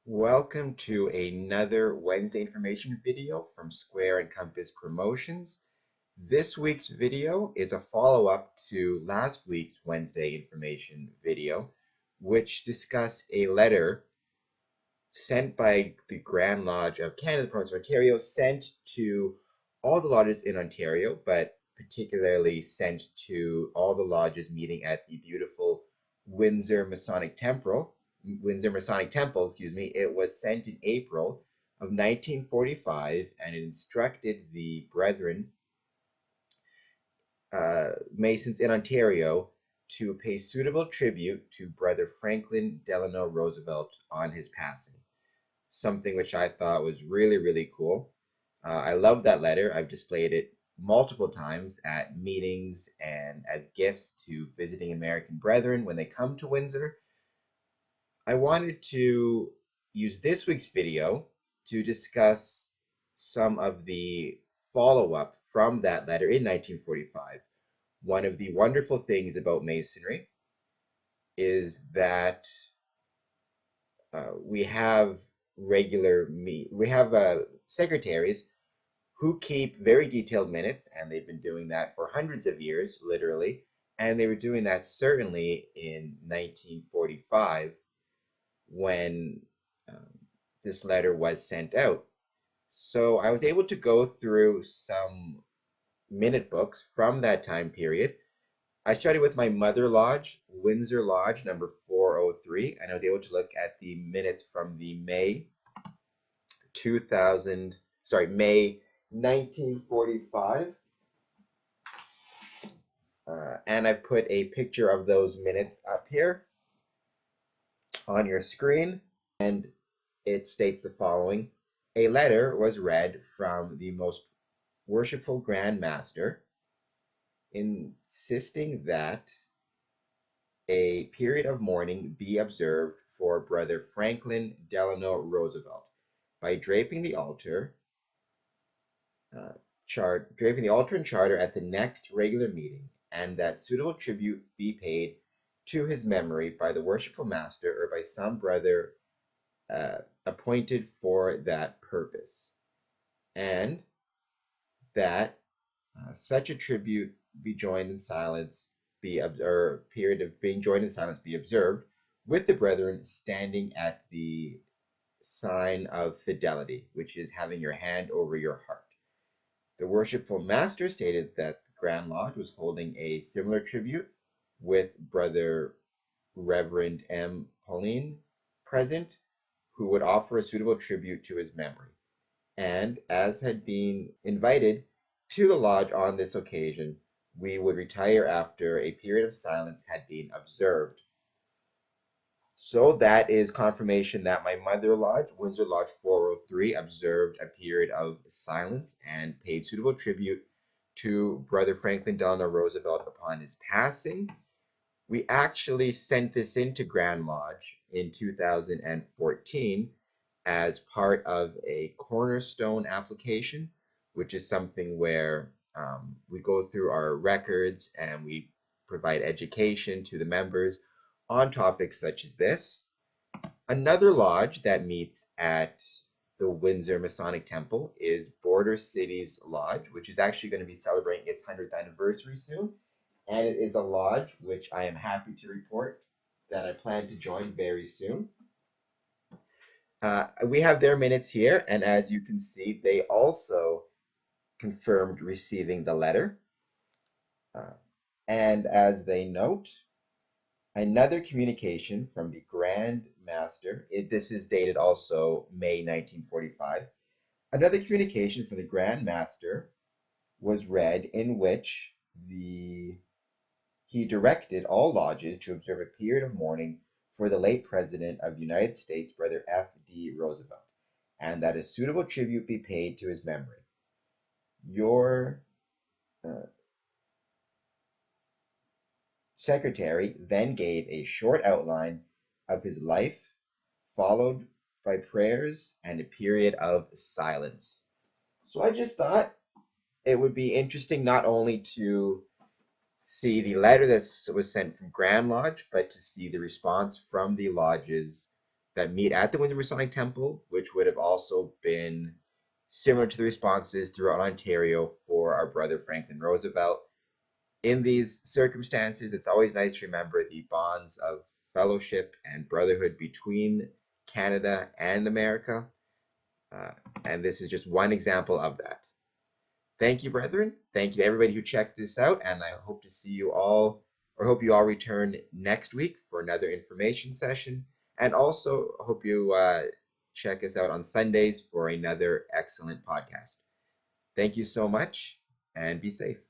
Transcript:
Welcome to another Wednesday information video from Square and Compass Promotions. This week's video is a follow-up to last week's Wednesday information video, which discussed a letter sent by the Grand Lodge of Canada, the province of Ontario, sent to all the lodges in Ontario, but particularly sent to all the lodges meeting at the beautiful Windsor Temple, excuse me. It was sent in April of 1945, and it instructed the brethren, Masons in Ontario, to pay suitable tribute to Brother Franklyn Delano Roosevelt on his passing. Something which I thought was really, really cool. I love that letter. I've displayed it multiple times at meetings and as gifts to visiting American brethren when they come to Windsor. I wanted to use this week's video to discuss some of the follow-up from that letter in 1945. One of the wonderful things about Masonry is that we have secretaries who keep very detailed minutes, and they've been doing that for hundreds of years, literally, and they were doing that certainly in 1945 when this letter was sent out. So I was able to go through some minute books from that time period. I started with my mother lodge, Windsor Lodge number 403, and I was able to look at the minutes from the May 1945. And I've put a picture of those minutes up here on your screen, and it states the following. A letter was read from the Most Worshipful Grand Master insisting that a period of mourning be observed for Brother Franklyn Delano Roosevelt by draping the altar and charter at the next regular meeting, and that suitable tribute be paid to his memory by the worshipful master or by some brother appointed for that purpose, and that such a tribute be joined in silence, period of being joined in silence be observed, with the brethren standing at the sign of fidelity, which is having your hand over your heart. The worshipful master stated that the Grand Lodge was holding a similar tribute with Brother Reverend M. Pauline present, who would offer a suitable tribute to his memory. And as had been invited to the lodge on this occasion, we would retire after a period of silence had been observed. So that is confirmation that my mother lodge, Windsor Lodge 403, observed a period of silence and paid suitable tribute to Brother Franklyn Delano Roosevelt upon his passing. We actually sent this into Grand Lodge in 2014 as part of a cornerstone application, which is something where we go through our records and we provide education to the members on topics such as this. Another lodge that meets at the Windsor Masonic Temple is Border Cities Lodge, which is actually going to be celebrating its 100th anniversary soon. And it is a lodge which I am happy to report that I plan to join very soon. We have their minutes here, and as you can see, they also confirmed receiving the letter. And as they note, another communication from the Grand Master, this is dated also May 1945, another communication from the Grand Master was read in which he directed all lodges to observe a period of mourning for the late President of the United States, Brother F.D. Roosevelt, and that a suitable tribute be paid to his memory. Your secretary then gave a short outline of his life, followed by prayers and a period of silence. So I just thought it would be interesting not only to see the letter that was sent from Grand Lodge, but to see the response from the lodges that meet at the Windsor Masonic Temple, which would have also been similar to the responses throughout Ontario for our brother Franklyn Roosevelt. In these circumstances, it's always nice to remember the bonds of fellowship and brotherhood between Canada and America. Uh, and this is just one example of that. Thank you, brethren. Thank you to everybody who checked this out, and I hope to see you all, or hope you all return next week for another information session. And also hope you check us out on Sundays for another excellent podcast. Thank you so much, and be safe.